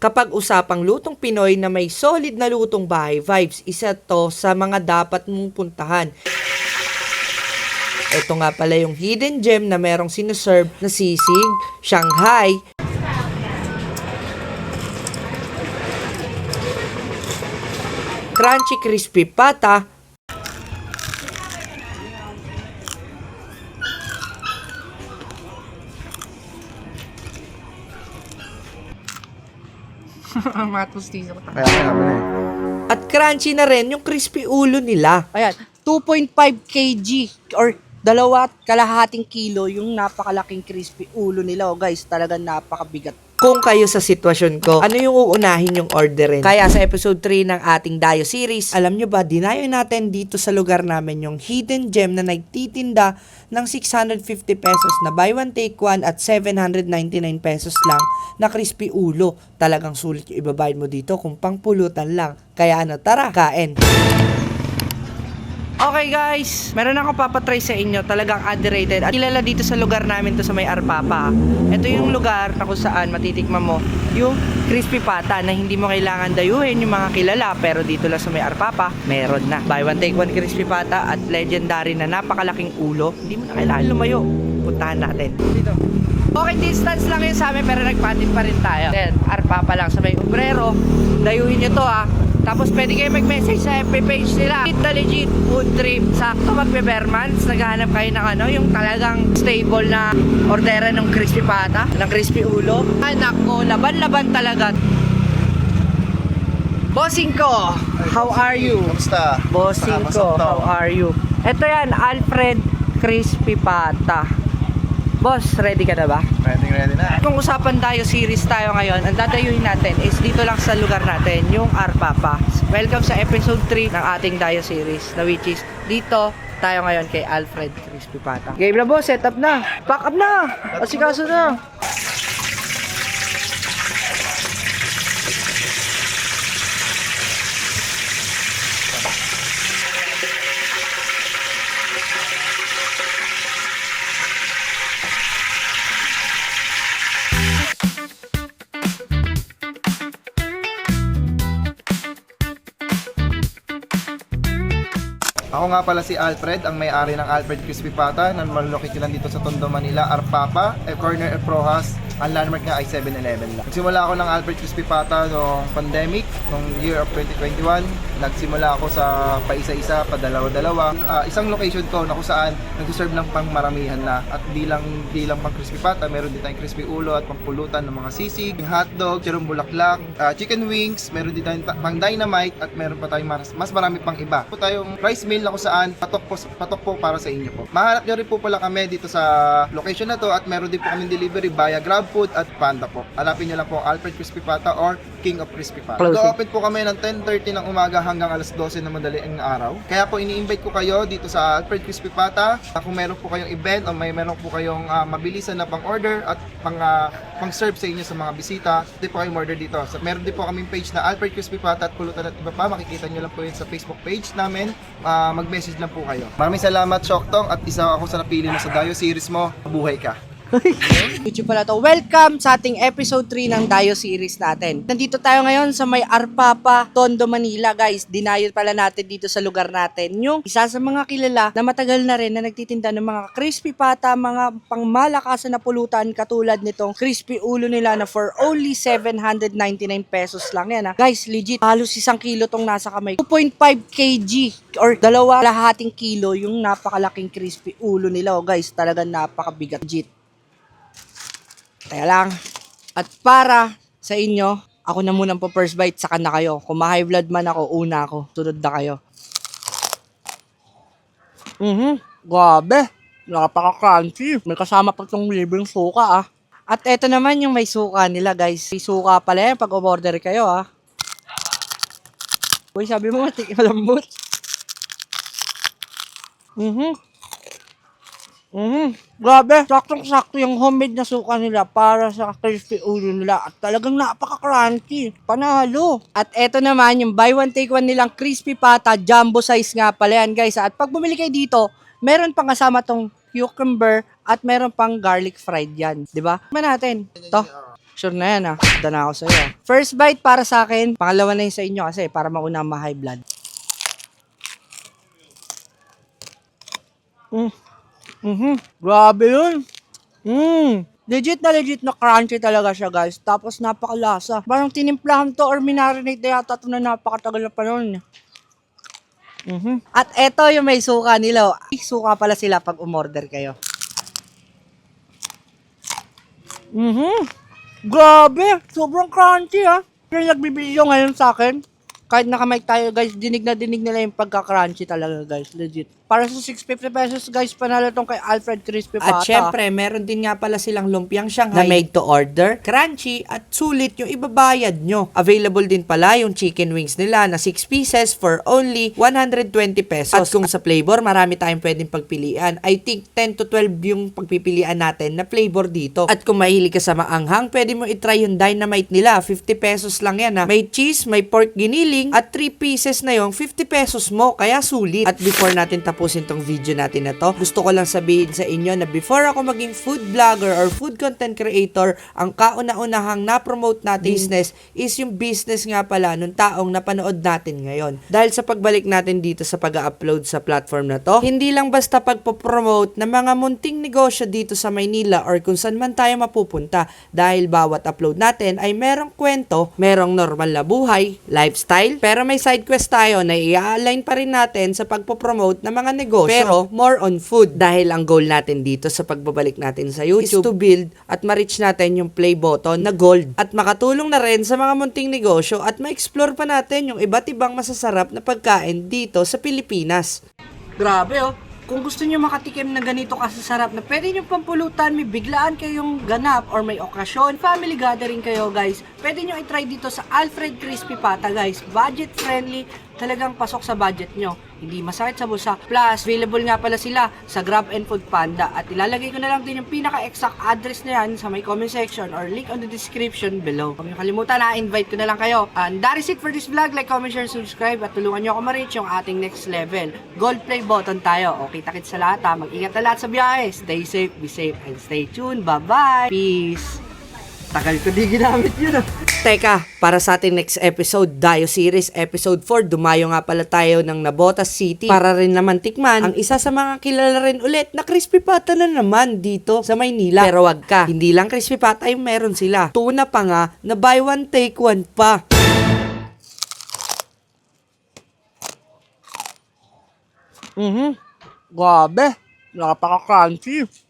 Kapag usapang lutong Pinoy na may solid na lutong bahay vibes, isa to sa mga dapat mong puntahan. Ito nga pala yung hidden gem na merong sinuserve na sisig, Shanghai, crunchy crispy pata, Matustiso ko. Kaya kailangan na eh. at crunchy na rin yung crispy ulo nila. Ayan, 2.5 kg or 2.5 kilo yung napakalaking crispy ulo nila. Oh guys, talagang napakabigat. Kung kayo sa sitwasyon ko, ano yung uunahin yung orderin? Kaya sa episode 3 ng ating Dayo series, alam nyo ba, dinayo natin dito sa lugar namin yung hidden gem na nagtitinda ng 650 pesos na buy one take one at 799 pesos lang na crispy ulo. Talagang sulit yung ibabayad mo dito kung pangpulutan lang. Kaya ano, tara, kain! Okay guys, meron akong papatry sa inyo, talagang underrated at kilala dito sa lugar namin to sa may Arpapa. Ito yung lugar na kung saan matitikman mo yung crispy pata na hindi mo kailangan dayuhin yung mga kilala, pero dito lang sa may Arpapa, meron na. Buy one take one crispy pata at legendary na napakalaking ulo. Hindi mo na kailangan lumayo. Puntahan natin. Dito. Okay, distance lang yun sa amin pero nagpatin pa rin tayo. Then, Arpapa lang sa may Umbrero. Dayuhin nyo to ha. Tapos pwede kayo mag-message sa FB page nila. The legit food trip. Sakto magbe-Bermans. Naghahanap kayo ng ano, yung talagang stable na ordera ng crispy pata, ng crispy ulo. Anak ko, laban-laban talaga. Bossing ko, how are you? Kamusta? Bossing ko, how are you? Ito yan, Alfred Crispy Pata. Boss, ready ka na ba? Ready na. Kung usapan tayo series tayo ngayon, ang dadayuhin natin is dito lang sa lugar natin, yung Arpapa. Welcome sa episode 3 ng ating Dayo series, na which is dito tayo ngayon kay Alfred Crispy Pata. Game na boss, set up na. Pack up na. Asikaso na. Ako nga pala si Alfred, ang may-ari ng Alfred Crispy Pata na malulokit lang dito sa Tondo, Manila, Arpapa, corner of Rojas. Ang landmark nga ay 7-Eleven lang. Nagsimula ako ng Alfred Crispy Pata noong pandemic, noong year of 2021. Nagsimula ako sa paisa-isa, padalawa-dalawa. Isang location ko na kung saan nag-serve ng pangmaramihan na. At di lang pang crispy pata, meron din tayong crispy ulo at pangpulutan ng mga sisig, hotdog, chirong bulaklak, chicken wings, meron din tayong pang dynamite at meron pa tayong mas marami pang iba. Po tayong rice meal na kung saan patok po para sa inyo po. Mahanap nyo rin po pala kami dito sa location na to at meron din po kami delivery via GrabFood at Panda po. Hanapin nyo lang po Alfred Crispy Pata or King of Crispy Pata. Go-open po kami ng 10:30 ng umaga hanggang alas 12 ng madaling araw. Kaya po ini-invite ko kayo dito sa Alfred Crispy Pata. Kung meron po kayong event o meron po kayong mabilisan na pang-order at pang-serve sa inyo sa mga bisita, di po kayo order dito. So, meron din po kaming page na Alfred Crispy Pata at pulutan at iba pa. Makikita nyo lang po yun sa Facebook page namin. Mag-message lang po kayo. Maraming salamat, Shoktong, at isa ako sa napili mo sa Dayo series mo. Mabuhay ka. YouTube pala to. Welcome sa ating episode 3 ng Dayo series natin. Nandito tayo ngayon sa may Arpapa, Tondo, Manila guys. Dinayo pala natin dito sa lugar natin yung isa sa mga kilala na matagal na rin na nagtitinda ng mga crispy pata, mga pangmalakasan na pulutan katulad nitong crispy ulo nila na for only 799 pesos lang yan ha. Guys, legit, halos 1 kilo tong nasa kamay. 2.5 kg or 2.5 kilo yung napakalaking crispy ulo nila. Oh guys, talagang napakabigat. Legit. Kaya lang. At para sa inyo, ako na munang po first bite, saka na kayo. Kung ma-high blood man ako, una ako. Sunod na kayo. Grabe. Napaka-crunchy. May kasama pa itong libreng suka ah. At eto naman yung may suka nila guys. May suka pala yan pag umorder kayo ah. Uy, sabi mo malambot. Grabe, saktong-sakto yung homemade na suka nila para sa crispy ulo nila at talagang napaka-crunchy, panalo. At eto naman yung buy one take one nilang crispy pata, jumbo size nga pala yan guys. At pag bumili kayo dito, meron pang kasama tong cucumber at meron pang garlic fried yan, di ba? Natin, to. Sure na yan Dana ako sa'yo. First bite para sa akin, pangalawa na yun sa inyo kasi para mauna ma-high blood. Grabe yun. Legit na crunchy talaga siya guys. Tapos napakalasa. Parang tinimplahan to or minarinate na yata ito na napakatagal na panahon. At eto yung may suka nila. Suka pala sila pag umorder kayo. Grabe! Sobrang crunchy Yung nagbibideo ngayon sa akin, kahit nakamike tayo guys, dinig na dinig nila yung pagka-crunchy talaga guys. Legit. Para sa 650 pesos guys, panalo tong kay Alfred Crispy Pata. At syempre, meron din nga pala silang lumpiang Shanghai na made to order, crunchy at sulit yung ibabayad nyo. Available din pala yung chicken wings nila na 6 pieces for only 120 pesos. At kung sa flavor, marami tayong pwedeng pagpilian. I think 10 to 12 yung pagpipilian natin na flavor dito. At kung mahilig ka sa maanghang, pwede mo itry yung dynamite nila. 50 pesos lang yan May cheese, may pork giniling at 3 pieces na yung 50 pesos mo. Kaya sulit. At before natin tapusin tong video natin na to, gusto ko lang sabihin sa inyo na before ako maging food vlogger or food content creator, ang kauna-unahang na-promote natin business is yung business nga pala nung taong napanood natin ngayon. Dahil sa pagbalik natin dito sa pag-upload sa platform na to, hindi lang basta pagpo-promote ng mga munting negosyo dito sa Maynila or kung saan man tayo mapupunta. Dahil bawat upload natin ay merong kwento, merong normal na buhay, lifestyle, pero may side quest tayo na i-align pa rin natin sa pagpo-promote ng mga negosyo, pero more on food. Dahil ang goal natin dito sa pagbabalik natin sa YouTube is to build at ma-reach natin yung play button na gold at makatulong na rin sa mga munting negosyo at ma-explore pa natin yung iba't ibang masasarap na pagkain dito sa Pilipinas. Grabe Kung gusto niyo makatikim na ganito kasasarap na pwede niyo pampulutan, may biglaan kayong ganap or may okasyon, family gathering kayo guys, pwede niyo i-try dito sa Alfred Crispy Pata guys. Budget friendly, talagang pasok sa budget nyo. Hindi masakit sa bulsa. Plus, available nga pala sila sa Grab and Food Panda. At ilalagay ko na lang din yung pinaka-exact address na yan sa may comment section or link on the description below. Huwag niyo kalimutan invite ko na lang kayo. And that is it for this vlog. Like, comment, share, subscribe at tulungan niyo ako ma-reach yung ating next level. Gold play button tayo. Okay, takit sa lahat Mag-ingat na lahat sa biyahe. Stay safe, be safe, and stay tuned. Bye-bye! Peace! Tagal ko di ginamit yun Teka, para sa ating next episode, Dayo Series Episode 4, dumayo nga pala tayo ng Navotas City para rin naman tikman ang isa sa mga kilala rin ulit na crispy pata na naman dito sa Maynila. Pero wag ka, hindi lang crispy pata yung meron sila. Tuna pa nga na buy one take one pa. Grabe, napaka-crunchy.